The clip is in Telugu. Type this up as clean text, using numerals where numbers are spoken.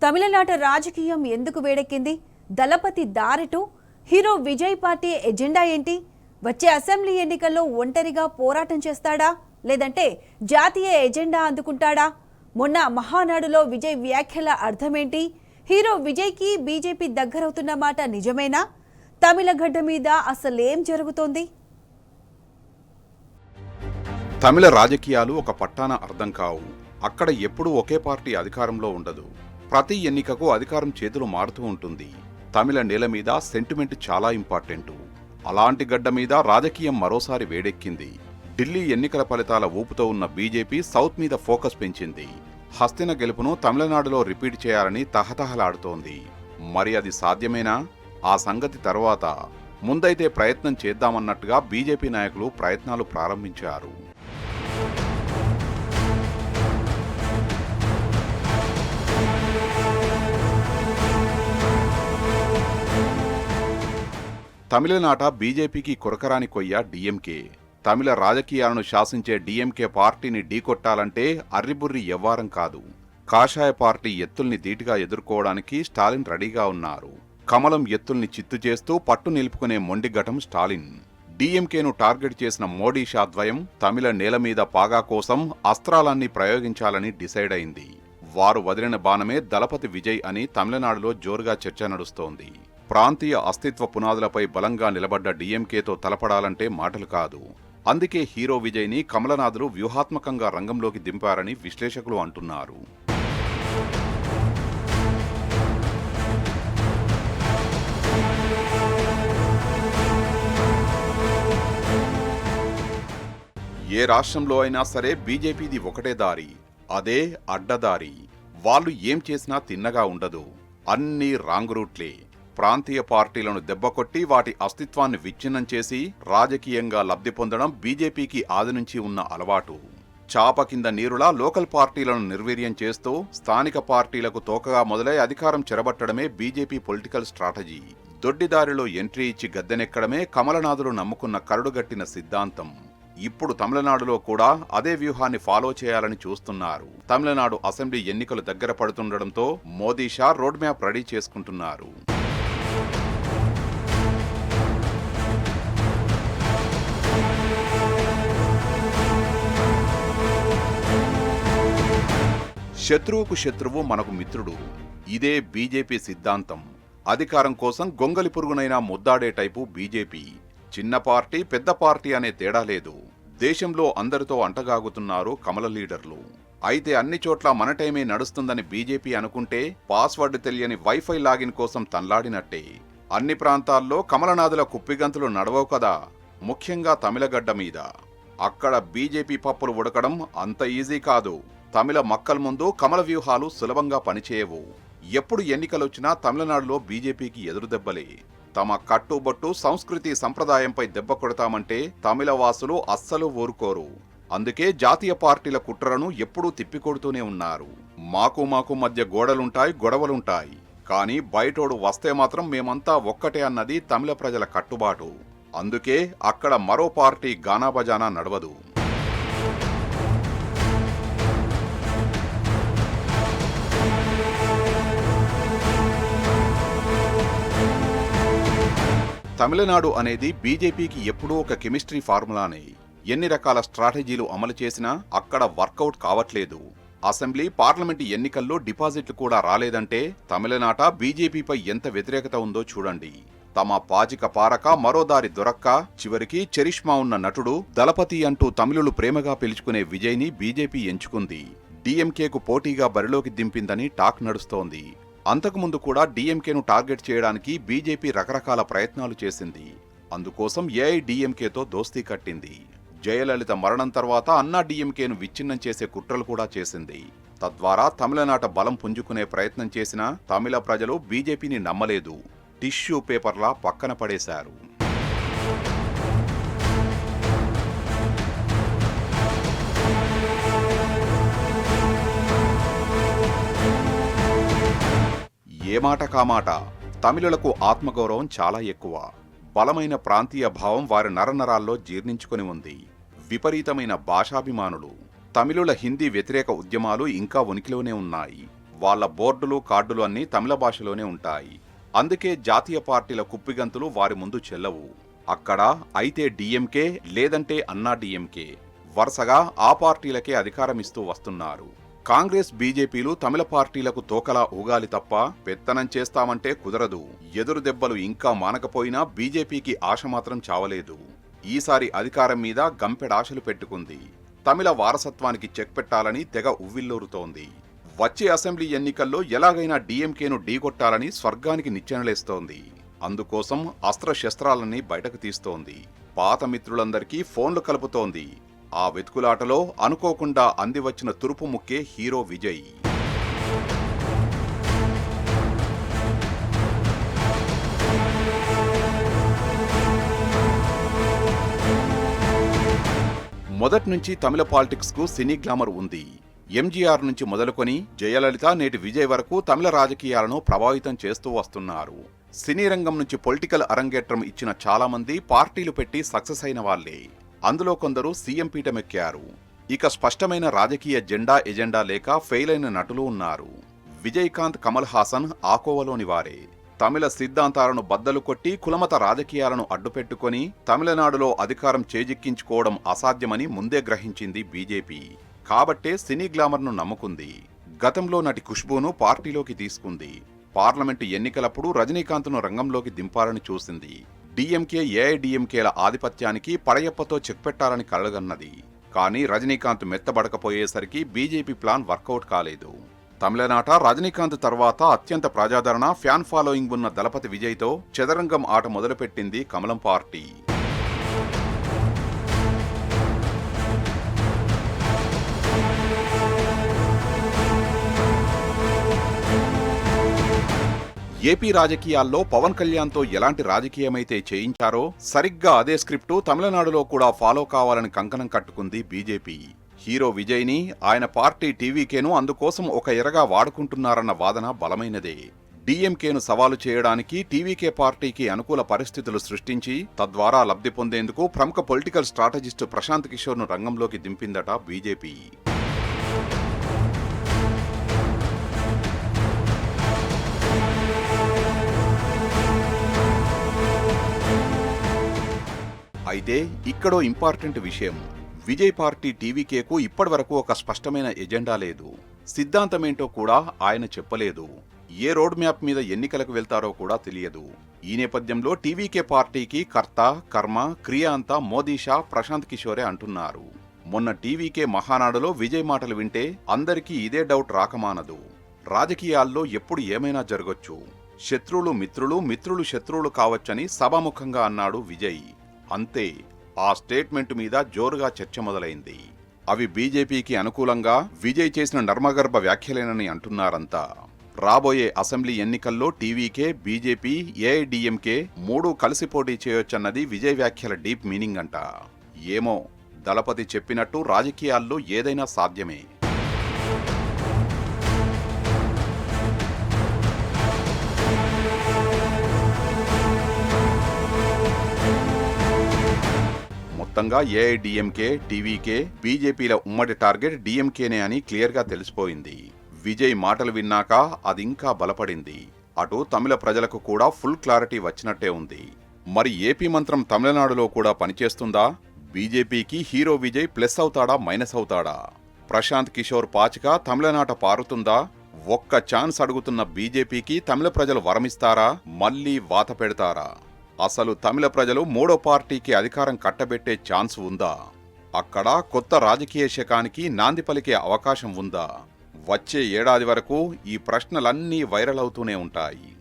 తమిళనాట రాజకీయం ఎందుకు వేడెక్కింది? దళపతి దారిటు హీరో విజయ్ పార్టీ ఎజెండా ఏంటి? వచ్చే అసెంబ్లీ ఎన్నికల్లో ఒంటరిగా పోరాటం చేస్తాడా లేదంటే జాతీయ ఎజెండా అందుకుంటాడా? మొన్న మహానాడులో విజయ్ వ్యాఖ్యల అర్థమేంటి? హీరో విజయ్కి బీజేపీ దగ్గరవుతున్న మాట నిజమేనా? తమిళ గడ్డ మీద అసలేం జరుగుతోంది? తమిళ రాజకీయాలు ఒక పట్టాన అర్థం కావు. అక్కడ ఎప్పుడూ ఒకే పార్టీ అధికారంలో ఉండదు. ప్రతి ఎన్నికకు అధికారం చేతులు మారుతూ ఉంటుంది. తమిళ నేల మీద సెంటిమెంట్ చాలా ఇంపార్టెంట్. అలాంటి గడ్డ మీద రాజకీయం మరోసారి వేడెక్కింది. ఢిల్లీ ఎన్నికల ఫలితాల ఊపుతో ఉన్న బీజేపీ సౌత్ మీద ఫోకస్ పెంచింది. హస్తిన గెలుపును తమిళనాడులో రిపీట్ చేయాలని తహతహలాడుతోంది. మరి అది సాధ్యమేనా? ఆ సంగతి తర్వాత. ముందైతే ప్రయత్నం చేద్దామన్నట్టుగా బీజేపీ నాయకులు ప్రయత్నాలు ప్రారంభించారు. తమిళనాట బీజేపీకి కొరకరాని కొయ్య డీఎంకే. తమిళ రాజకీయాలను శాసించే డీఎంకే పార్టీని ఢీకొట్టాలంటే అర్రిబుర్రి ఎవ్వారం కాదు. కాషాయ పార్టీ ఎత్తుల్ని ధీటుగా ఎదుర్కోవడానికి స్టాలిన్ రెడీగా ఉన్నారు. కమలం ఎత్తుల్ని చిత్తు చేస్తూ పట్టు నిలుపుకునే మొండిఘటం స్టాలిన్. డీఎంకేను టార్గెట్ చేసిన మోడీ షాద్వయం తమిళ నేల మీద పాగా కోసం అస్త్రాలన్నీ ప్రయోగించాలని డిసైడ్ అయింది. వారు వదిలిన బాణమే దళపతి విజయ్ అని తమిళనాడులో జోరుగా చర్చ నడుస్తోంది. ప్రాంతీయ అస్తిత్వ పునాదులపై బలంగా నిలబడ్డ డీఎంకేతో తలపడాలంటే మాటలు కాదు. అందుకే హీరో విజయ్ని కమలనాథులు వ్యూహాత్మకంగా రంగంలోకి దింపారని విశ్లేషకులు అంటున్నారు. ఏ రాష్ట్రంలో అయినా సరే బీజేపీది ఒకటే దారి, అదే అడ్డదారి. వాళ్ళు ఏం చేసినా తిన్నగా ఉండదు. అన్నీ రాంగ్ రూట్లే. ప్రాంతీయ పార్టీలను దెబ్బకొట్టి వాటి అస్తిత్వాన్ని విచ్ఛిన్నం చేసి రాజకీయంగా లబ్ధి పొందడం బీజేపీకి ఆది నుంచి ఉన్న అలవాటు. చాప కింద నీరులా లోకల్ పార్టీలను నిర్వీర్యం చేస్తూ స్థానిక పార్టీలకు తోకగా మొదలై అధికారం చెరబట్టడమే బీజేపీ పొలిటికల్ స్ట్రాటజీ. దొడ్డిదారిలో ఎంట్రీ ఇచ్చి గద్దెనెక్కడమే కమలనాథులు నమ్ముకున్న కరడుగట్టిన సిద్ధాంతం. ఇప్పుడు తమిళనాడులో కూడా అదే వ్యూహాన్ని ఫాలో చేయాలని చూస్తున్నారు. తమిళనాడు అసెంబ్లీ ఎన్నికలు దగ్గర పడుతుండటంతో Modi Shah road map ready చేసుకుంటున్నారు. శత్రువుకు శత్రువు మనకు మిత్రుడు. ఇదే బీజేపీ సిద్ధాంతం. అధికారం కోసం గొంగలి పురుగునైనా ముద్దాడే టైపు బీజేపీ. చిన్న పార్టీ పెద్ద పార్టీ అనే తేడా లేదు. దేశంలో అందరితో అంటగాగుతున్నారు కమల లీడర్లు. అయితే అన్ని చోట్ల మన టైమే నడుస్తుందని బీజేపీ అనుకుంటే పాస్వర్డ్ తెలియని వైఫై లాగిన్ కోసం తన్లాడినట్టే. అన్ని ప్రాంతాల్లో కమలనాథుల కుప్పిగంతులు నడవవు కదా, ముఖ్యంగా తమిళగడ్డ మీద. అక్కడ బీజేపీ పప్పులు ఉడకడం అంత ఈజీ కాదు. తమిళ మక్కల ముందు కమల వ్యూహాలు సులభంగా పనిచేయవు. ఎప్పుడు ఎన్నికలొచ్చినా తమిళనాడులో బీజేపీకి ఎదురుదెబ్బలే. తమ కట్టుబొట్టు సంస్కృతి సంప్రదాయంపై దెబ్బ కొడతామంటే తమిళ వాసులు అస్సలు ఊరుకోరు. అందుకే జాతీయ పార్టీల కుట్రలను ఎప్పుడూ తిప్పికొడుతూనే ఉన్నారు. మాకు మధ్య గొడవలుంటాయి, కానీ బయటోడు వస్తే మాత్రం మేమంతా ఒక్కటే అన్నది తమిళ ప్రజల కట్టుబాటు. అందుకే అక్కడ మరో పార్టీ గానాబజానా నడవదు. తమిళనాడు అనేది బీజేపీకి ఎప్పుడూ ఒక కెమిస్ట్రీ ఫార్ములానే. ఎన్ని రకాల స్ట్రాటజీలు అమలు చేసినా అక్కడ వర్కౌట్ కావట్లేదు. అసెంబ్లీ పార్లమెంటు ఎన్నికల్లో డిపాజిట్లు కూడా రాలేదంటే తమిళనాట బీజేపీపై ఎంత వ్యతిరేకత ఉందో చూడండి. తమ పాచిక పారక మరో దారి దొరక్క చివరికి చరిష్మా ఉన్న నటుడు దళపతి అంటూ తమిళులు ప్రేమగా పిలుచుకునే విజయ్ని బీజేపీ ఎంచుకుంది. డీఎంకేకు పోటీగా బరిలోకి దింపిందని టాక్ నడుస్తోంది. అంతకుముందు కూడా డీఎంకేను టార్గెట్ చేయడానికి బీజేపీ రకరకాల ప్రయత్నాలు చేసింది. అందుకోసం ఏఐడీఎంకేతో దోస్తీ కట్టింది. జయలలిత మరణం తర్వాత అన్నా డీఎంకేను విచ్ఛిన్నం చేసే కుట్రలు కూడా చేసింది. తద్వారా తమిళనాట బలం పుంజుకునే ప్రయత్నం చేసినా తమిళ ప్రజలు బీజేపీని నమ్మలేదు. టిష్యూ పేపర్లా పక్కన పడేశారు. ఏ మాట కామాట తమిళులకు ఆత్మగౌరవం చాలా ఎక్కువ. బలమైన ప్రాంతీయ భావం వారి నరనరాల్లో జీర్ణించుకుని ఉంది. విపరీతమైన భాషాభిమానులు. తమిళుల హిందీ వ్యతిరేక ఉద్యమాలు ఇంకా ఉనికిలోనే ఉన్నాయి. వాళ్ళ బోర్డులు కార్డులు అన్నీ తమిళ భాషలోనే ఉంటాయి. అందుకే జాతీయ పార్టీల కుప్పిగంతులు వారి ముందు చెల్లవు. అక్కడ అయితే డిఎంకే లేదంటే అన్నా డిఎంకే వరుసగా ఆ పార్టీలకే అధికారం ఇస్తూ వస్తున్నారు. కాంగ్రెస్ బీజేపీలు తమిళ పార్టీలకు తోకలా ఊగాలి తప్ప పెత్తనం చేస్తామంటే కుదరదు. ఎదురు దెబ్బలు ఇంకా మానకపోయినా బీజేపీకి ఆశ మాత్రం చావలేదు. ఈసారి అధికారం మీద గంపెడాశలు పెట్టుకుంది. తమిళ వారసత్వానికి చెక్ పెట్టాలని తెగ ఉవ్విల్లూరుతోంది. వచ్చే అసెంబ్లీ ఎన్నికల్లో ఎలాగైనా డీఎంకేను ఢీకొట్టాలని స్వర్గానికి నిచ్చెనలేస్తోంది. అందుకోసం అస్త్రశస్త్రాలన్నీ బయటకు తీస్తోంది. పాత మిత్రులందరికీ ఫోన్లు కలుపుతోంది. ఆ వెతుకులాటలో అనుకోకుండా అందివచ్చిన తురుపు ముక్కే హీరో విజయ్. మొదటి నుంచి తమిళ పాలిటిక్స్ కు సినీ గ్లామర్ ఉంది. ఎంజీఆర్ నుంచి మొదలుకొని జయలలిత నేటి విజయ్ వరకు తమిళ రాజకీయాలను ప్రభావితం చేస్తూ వస్తున్నారు. సినీ రంగం నుంచి పొలిటికల్ అరంగేట్రం ఇచ్చిన చాలా మంది పార్టీలు పెట్టి సక్సెస్ అయిన వాళ్లే. అందులో కొందరు సీఎం పీఠమెక్కారు. ఇక స్పష్టమైన రాజకీయ ఎజెండా లేక ఫెయిల్ అయిన నటులు ఉన్నారు. విజయకాంత్, కమల్ హాసన్ ఆకోవలోని వారే. తమిళ సిద్ధాంతాలను బద్దలు కొట్టి కులమత రాజకీయాలను అడ్డుపెట్టుకుని తమిళనాడులో అధికారం చేజిక్కించుకోవడం అసాధ్యమని ముందే గ్రహించింది బీజేపీ. కాబట్టే సినీ గ్లామర్ను నమ్ముకుంది. గతంలో నటి ఖుష్బూను పార్టీలోకి తీసుకుంది. పార్లమెంటు ఎన్నికలప్పుడు రజనీకాంత్ను రంగంలోకి దింపాలని చూసింది. డీఎంకే, ఏఐడీఎంకేల ఆధిపత్యానికి పడయప్పతో చెక్ పెట్టాలని కలగన్నది. కానీ రజనీకాంత్ మెత్తబడకపోయేసరికి బీజేపీ ప్లాన్ వర్కౌట్ కాలేదు. తమిళనాట రజనీకాంత్ తర్వాత అత్యంత ప్రజాదరణ, ఫ్యాన్ ఫాలోయింగ్ ఉన్న దళపతి విజయ్తో చదరంగం ఆట మొదలుపెట్టింది కమలం పార్టీ. ఏపీ రాజకీయాల్లో పవన్ కళ్యాణ్తో ఎలాంటి రాజకీయమైతే చేయించారో సరిగ్గా అదే స్క్రిప్టు తమిళనాడులో కూడా ఫాలో కావాలని కంకణం కట్టుకుంది బీజేపీ. హీరో విజయ్ని, ఆయన పార్టీ టీవీకేను అందుకోసం ఒక ఎరగా వాడుకుంటున్నారన్న వాదన బలమైనదే. డీఎంకేను సవాలు చేయడానికి టీవీకే పార్టీకి అనుకూల పరిస్థితులు సృష్టించి తద్వారా లబ్ధి పొందేందుకు ప్రముఖ పొలిటికల్ స్ట్రాటజిస్టు ప్రశాంత్ కిషోర్ను రంగంలోకి దింపిందట బీజేపీ. అయితే ఇక్కడో ఇంపార్టెంట్ విషయం. విజయ్ పార్టీ టీవీకేకు ఇప్పటివరకు ఒక స్పష్టమైన ఎజెండా లేదు. సిద్ధాంతమేంటో కూడా ఆయన చెప్పలేదు. ఏ రోడ్ మ్యాప్ మీద ఎన్నికలకు వెళ్తారో కూడా తెలియదు. ఈ నేపథ్యంలో టీవీకే పార్టీకి కర్త, కర్మ, క్రియ అంతా మోదీ, షా, ప్రశాంత్ కిషోరే అంటున్నారు. మొన్న టీవీకే మహానాడులో విజయ్ మాటలు వింటే అందరికీ ఇదే డౌట్ రాకమానదు. రాజకీయాల్లో ఎప్పుడు ఏమైనా జరగొచ్చు. శత్రువులు మిత్రులు, మిత్రులు శత్రువులు కావచ్చని సభాముఖంగా అన్నాడు విజయ్. అంతే, ఆ స్టేట్మెంట్ మీద జోరుగా చర్చ మొదలైంది. అవి బీజేపీకి అనుకూలంగా విజయ్ చేసిన నర్మగర్భ వ్యాఖ్యలేనని అంటున్నారంతా. రాబోయే అసెంబ్లీ ఎన్నికల్లో టీవీకే, బీజేపీ, ఏఐడీఎంకే మూడూ కలిసి పోటీ చేయొచ్చన్నది విజయ్ వ్యాఖ్యల డీప్ మీనింగ్ అంట. ఏమో, దళపతి చెప్పినట్టు రాజకీయాల్లో ఏదైనా సాధ్యమే. మొత్తంగా ఏఐడీఎంకే, టీవీకే, బీజేపీల ఉమ్మడి టార్గెట్ డీఎంకేనే అని క్లియర్గా తెలిసిపోయింది. విజయ్ మాటలు విన్నాక అదింకా బలపడింది. అటు తమిళ ప్రజలకు కూడా ఫుల్ క్లారిటీ వచ్చినట్టే ఉంది. మరి ఏపీ మంత్రం తమిళనాడులో కూడా పనిచేస్తుందా? బీజేపీకి హీరో విజయ్ ప్లస్ అవుతాడా, మైనస్ అవుతాడా? ప్రశాంత్ కిషోర్ పాచిక తమిళనాట పారుతుందా? ఒక్క ఛాన్స్ అడుగుతున్న బీజేపీకి తమిళ ప్రజలు వరమిస్తారా, మళ్లీ వాత పెడతారా? అసలు తమిళ ప్రజలు మూడో పార్టీకి అధికారం కట్టబెట్టే ఛాన్స్ ఉందా? అక్కడ కొత్త రాజకీయ శకానికి నాంది పలికే అవకాశం ఉందా? వచ్చే ఏడాది వరకు ఈ ప్రశ్నలన్నీ వైరల్ అవుతూనే ఉంటాయి.